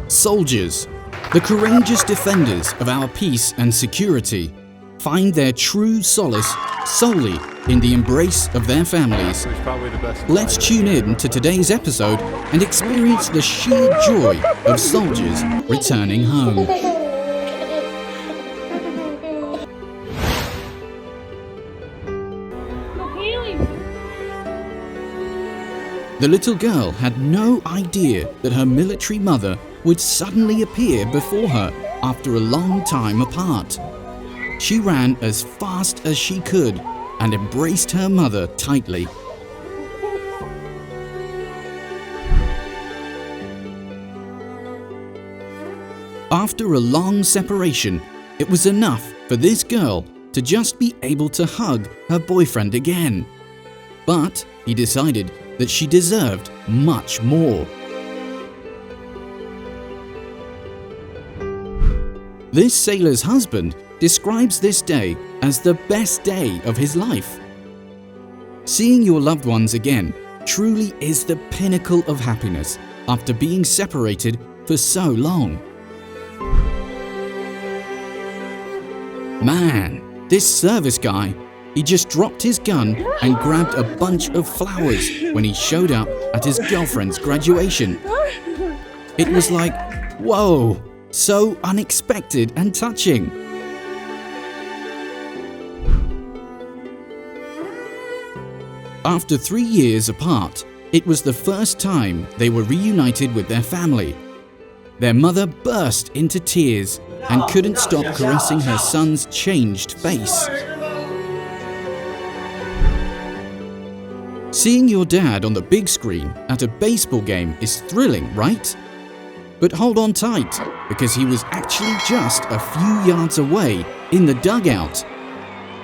Soldiers, the courageous defenders of our peace and security, find their true solace solely in the embrace of their families. Let's tune in to today's episode and experience the sheer joy of soldiers returning home. The little girl had no idea that her military mother would suddenly appear before her after a long time apart. She ran as fast as she could and embraced her mother tightly. After a long separation, it was enough for this girl to just be able to hug her boyfriend again. But he decided that she deserved much more. This sailor's husband describes this day as the best day of his life. Seeing your loved ones again truly is the pinnacle of happiness after being separated for so long. Man, this service guy, he just dropped his gun and grabbed a bunch of flowers when he showed up at his girlfriend's graduation. It was like, whoa, so unexpected and touching. After 3 years apart, it was the first time they were reunited with their family. Their mother burst into tears and couldn't stop caressing her son's changed face. Seeing your dad on the big screen at a baseball game is thrilling, right? But hold on tight, because he was actually just a few yards away in the dugout.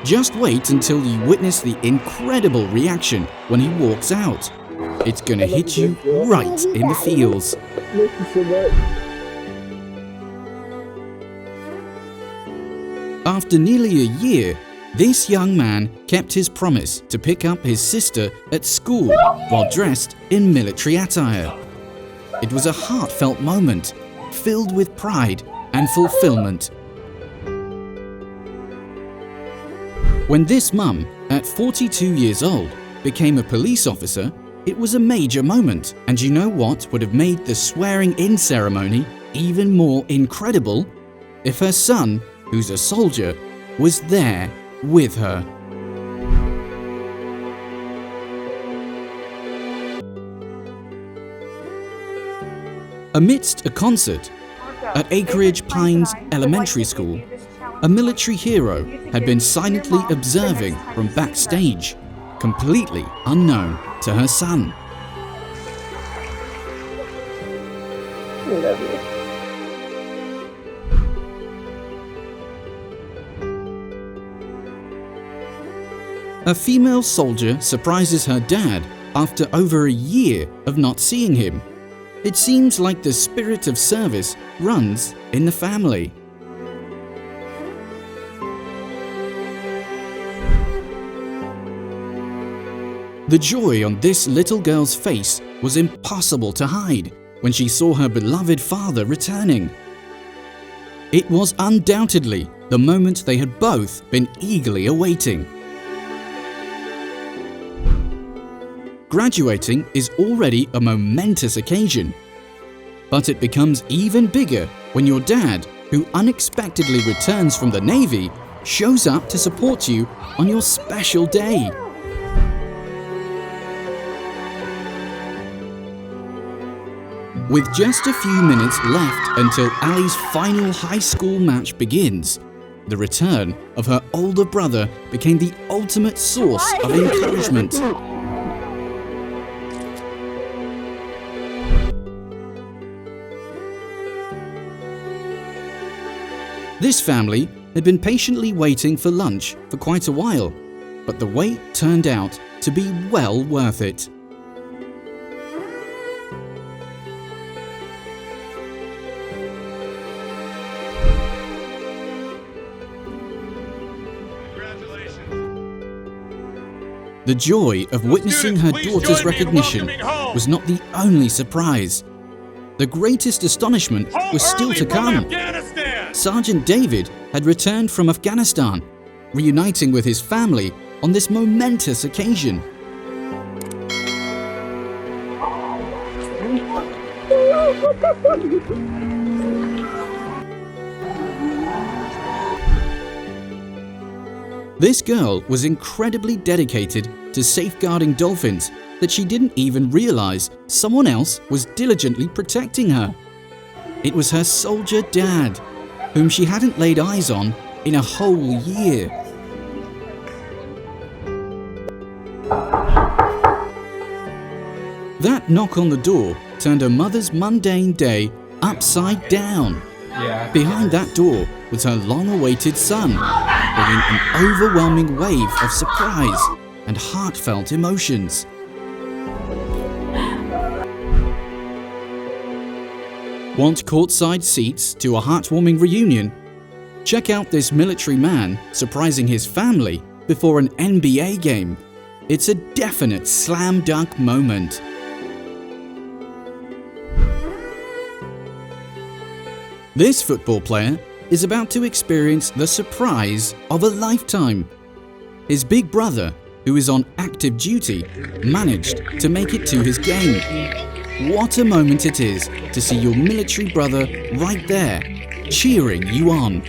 Just wait until you witness the incredible reaction when he walks out. It's gonna hit you right in the feels. After nearly a year, this young man kept his promise to pick up his sister at school while dressed in military attire. It was a heartfelt moment, filled with pride and fulfillment. When this mum, at 42 years old, became a police officer, it was a major moment. And you know what would have made the swearing-in ceremony even more incredible? If her son, who's a soldier, was there with her. Amidst a concert at Acreage Pines Elementary School, a military hero had been silently observing from backstage, completely unknown to her son. I love you. A female soldier surprises her dad after over a year of not seeing him. It seems like the spirit of service runs in the family. The joy on this little girl's face was impossible to hide when she saw her beloved father returning. It was undoubtedly the moment they had both been eagerly awaiting. Graduating is already a momentous occasion, but it becomes even bigger when your dad, who unexpectedly returns from the Navy, shows up to support you on your special day. With just a few minutes left until Ali's final high school match begins, the return of her older brother became the ultimate source of encouragement. This family had been patiently waiting for lunch for quite a while, but the wait turned out to be well worth it. The joy of witnessing her daughter's recognition was not the only surprise. the greatest astonishment was still to come. Sergeant David had returned from Afghanistan, reuniting with his family on this momentous occasion. This girl was incredibly dedicated to safeguarding dolphins that she didn't even realize someone else was diligently protecting her. It was her soldier dad, whom she hadn't laid eyes on in a whole year. That knock on the door turned her mother's mundane day upside down. Behind that door was her long-awaited son, bringing an overwhelming wave of surprise and heartfelt emotions. Want courtside seats to a heartwarming reunion? Check out this military man surprising his family before an NBA game. It's a definite slam dunk moment. This football player is about to experience the surprise of a lifetime. His big brother, who is on active duty, managed to make it to his game. What a moment it is to see your military brother right there, cheering you on.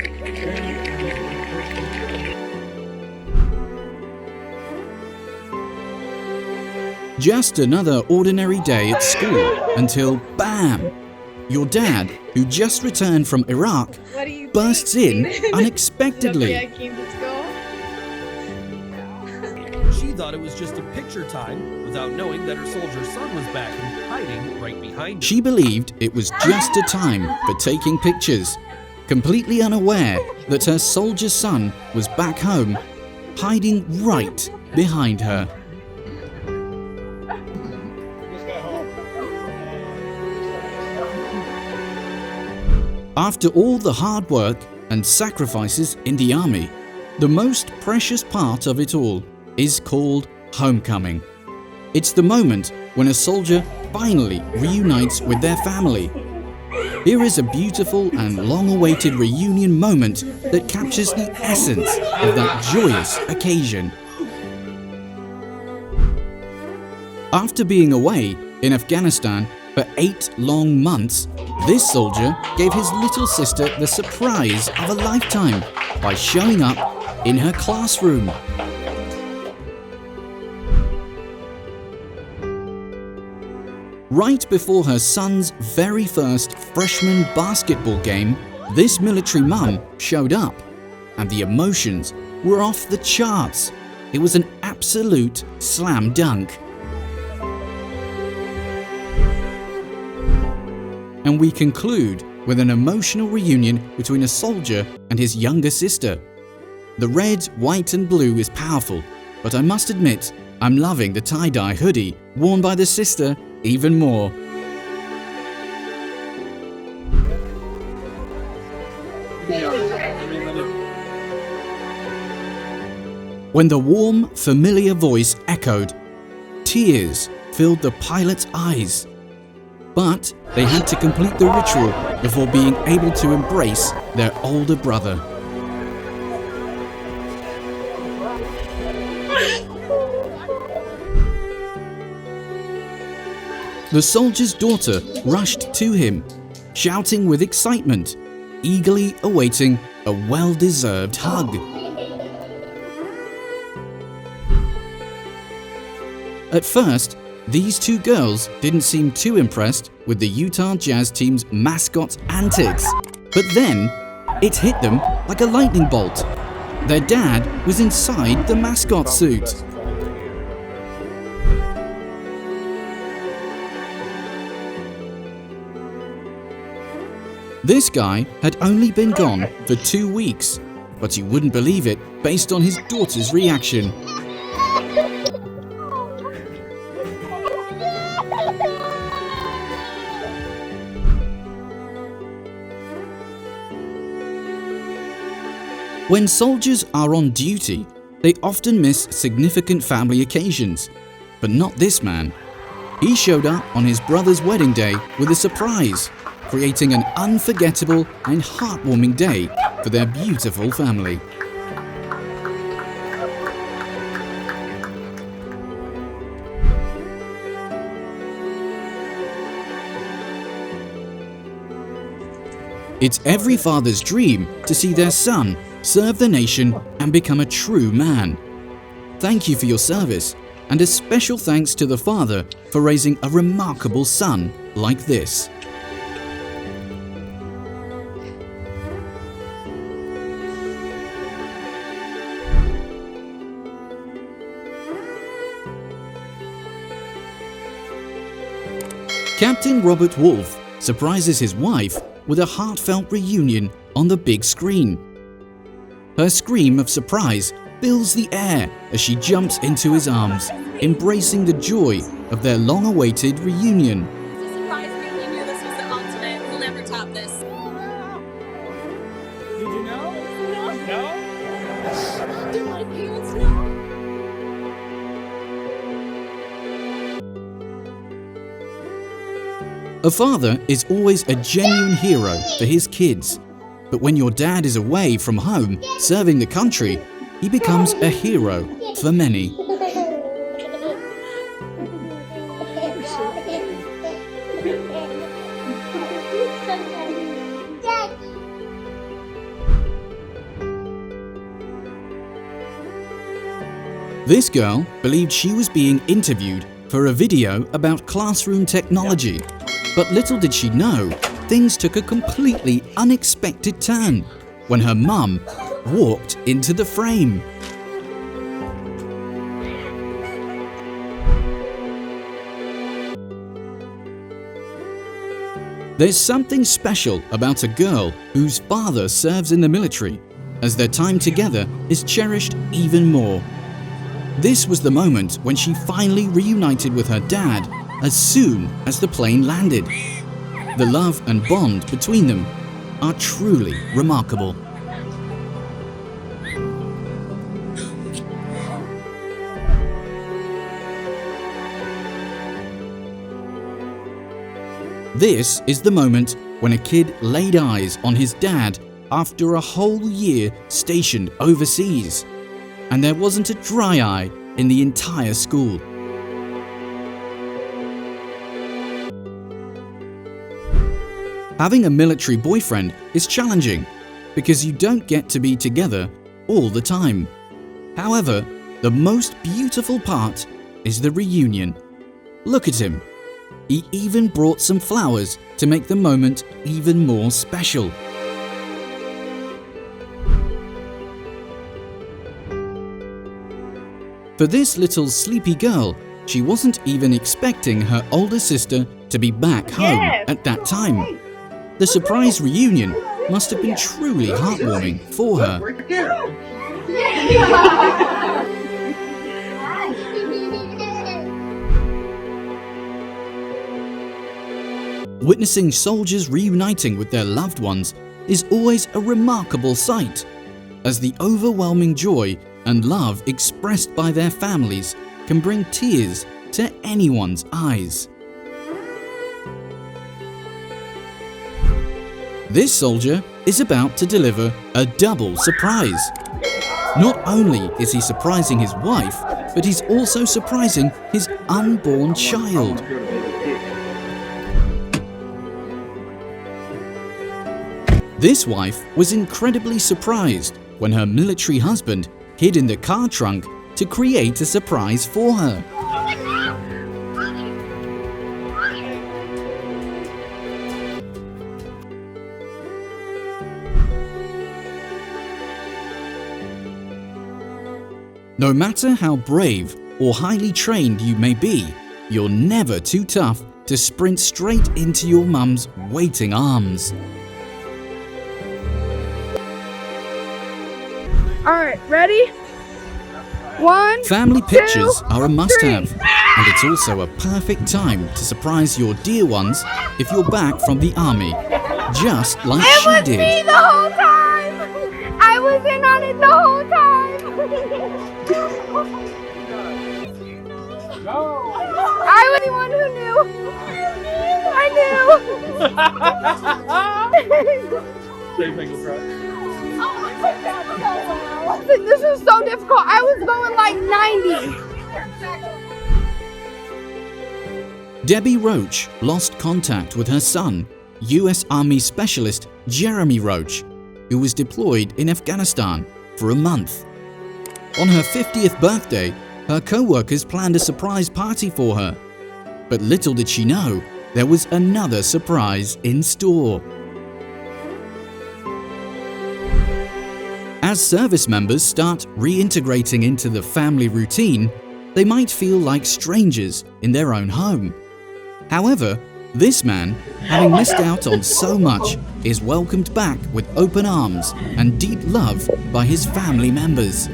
Just another ordinary day at school until BAM! Your dad, who just returned from Iraq, bursts in unexpectedly. She thought it was just a picture time without knowing that her soldier son was back and hiding right behind her. She believed it was just a time for taking pictures, completely unaware that her soldier son was back home, hiding right behind her. After all the hard work and sacrifices in the army, the most precious part of it all is called homecoming. It's the moment when a soldier finally reunites with their family. Here is a beautiful and long-awaited reunion moment that captures the essence of that joyous occasion. After being away in Afghanistan for 8 long months, this soldier gave his little sister the surprise of a lifetime by showing up in her classroom. Right before her son's very first freshman basketball game, this military mum showed up, and the emotions were off the charts. It was an absolute slam dunk. And we conclude with an emotional reunion between a soldier and his younger sister. The red, white and blue is powerful, but I must admit I'm loving the tie-dye hoodie worn by the sister even more. When the warm, familiar voice echoed, tears filled the pilot's eyes. But they had to complete the ritual before being able to embrace their older brother. The soldier's daughter rushed to him, shouting with excitement, eagerly awaiting a well-deserved hug. At first, these two girls didn't seem too impressed with the Utah Jazz team's mascot's antics, but then it hit them like a lightning bolt. Their dad was inside the mascot suit. This guy had only been gone for 2 weeks, but you wouldn't believe it based on his daughter's reaction. When soldiers are on duty, they often miss significant family occasions, but not this man. He showed up on his brother's wedding day with a surprise, creating an unforgettable and heartwarming day for their beautiful family. It's every father's dream to see their son serve the nation and become a true man. Thank you for your service, and a special thanks to the father for raising a remarkable son like this. Captain Robert Wolfe surprises his wife with a heartfelt reunion on the big screen. Her scream of surprise fills the air as she jumps into his arms, embracing the joy of their long-awaited reunion. It's a surprise reunion. This was the ultimate. We'll never top this. Did you know? No? Do my parents know? A father is always a genuine hero for his kids, but when your dad is away from home serving the country, he becomes a hero for many. This girl believed she was being interviewed for a video about classroom technology, but little did she know, things took a completely unexpected turn when her mum walked into the frame. There's something special about a girl whose father serves in the military, as their time together is cherished even more. This was the moment when she finally reunited with her dad as soon as the plane landed. The love and bond between them are truly remarkable. This is the moment when a kid laid eyes on his dad after a whole year stationed overseas, and there wasn't a dry eye in the entire school. Having a military boyfriend is challenging because you don't get to be together all the time. However, the most beautiful part is the reunion. Look at him. He even brought some flowers to make the moment even more special. For this little sleepy girl, she wasn't even expecting her older sister to be back home at that time. The surprise reunion must have been truly heartwarming for her. Witnessing soldiers reuniting with their loved ones is always a remarkable sight, as the overwhelming joy and love expressed by their families can bring tears to anyone's eyes. This soldier is about to deliver a double surprise. Not only is he surprising his wife, but he's also surprising his unborn child. This wife was incredibly surprised when her military husband hid in the car trunk to create a surprise for her. No matter how brave or highly trained you may be, you're never too tough to sprint straight into your mum's waiting arms. Alright, ready? 1, Family pictures 2, are a must-have, 3. and it's also a perfect time to surprise your dear ones if you're back from the army, just like It she was did. me the whole time! I was in on it the whole time! I was the one who knew. I knew. Listen, this is so difficult. I was going like 90. Debbie Roach lost contact with her son, US Army Specialist Jeremy Roach, who was deployed in Afghanistan for a month. On her 50th birthday, her co-workers planned a surprise party for her. But little did she know, there was another surprise in store. As service members start reintegrating into the family routine, they might feel like strangers in their own home. However, this man, having missed out on so much, is welcomed back with open arms and deep love by his family members.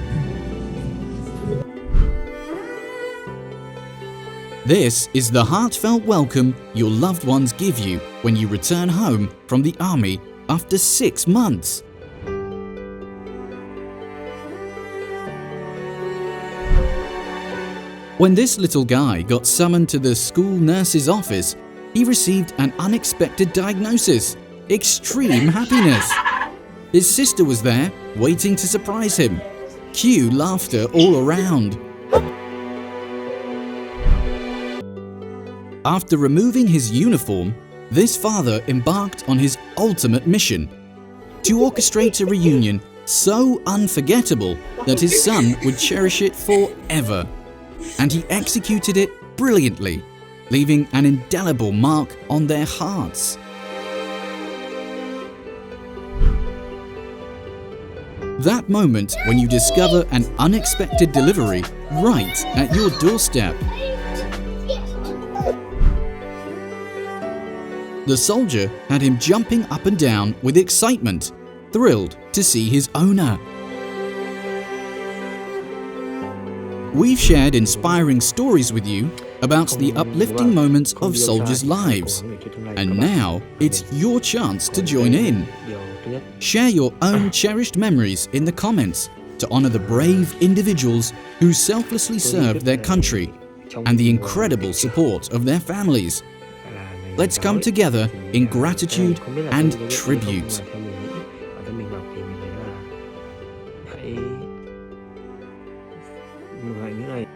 This is the heartfelt welcome your loved ones give you when you return home from the army after 6 months. When this little guy got summoned to the school nurse's office, he received an unexpected diagnosis: extreme happiness. His sister was there, waiting to surprise him. Cue laughter all around. After removing his uniform, this father embarked on his ultimate mission: to orchestrate a reunion so unforgettable that his son would cherish it forever. And he executed it brilliantly, leaving an indelible mark on their hearts. That moment when you discover an unexpected delivery right at your doorstep. The soldier had him jumping up and down with excitement, thrilled to see his owner. We've shared inspiring stories with you about the uplifting moments of soldiers' lives, and now it's your chance to join in. Share your own cherished memories in the comments to honor the brave individuals who selflessly served their country and the incredible support of their families. Let's come together in gratitude and tribute. Người như này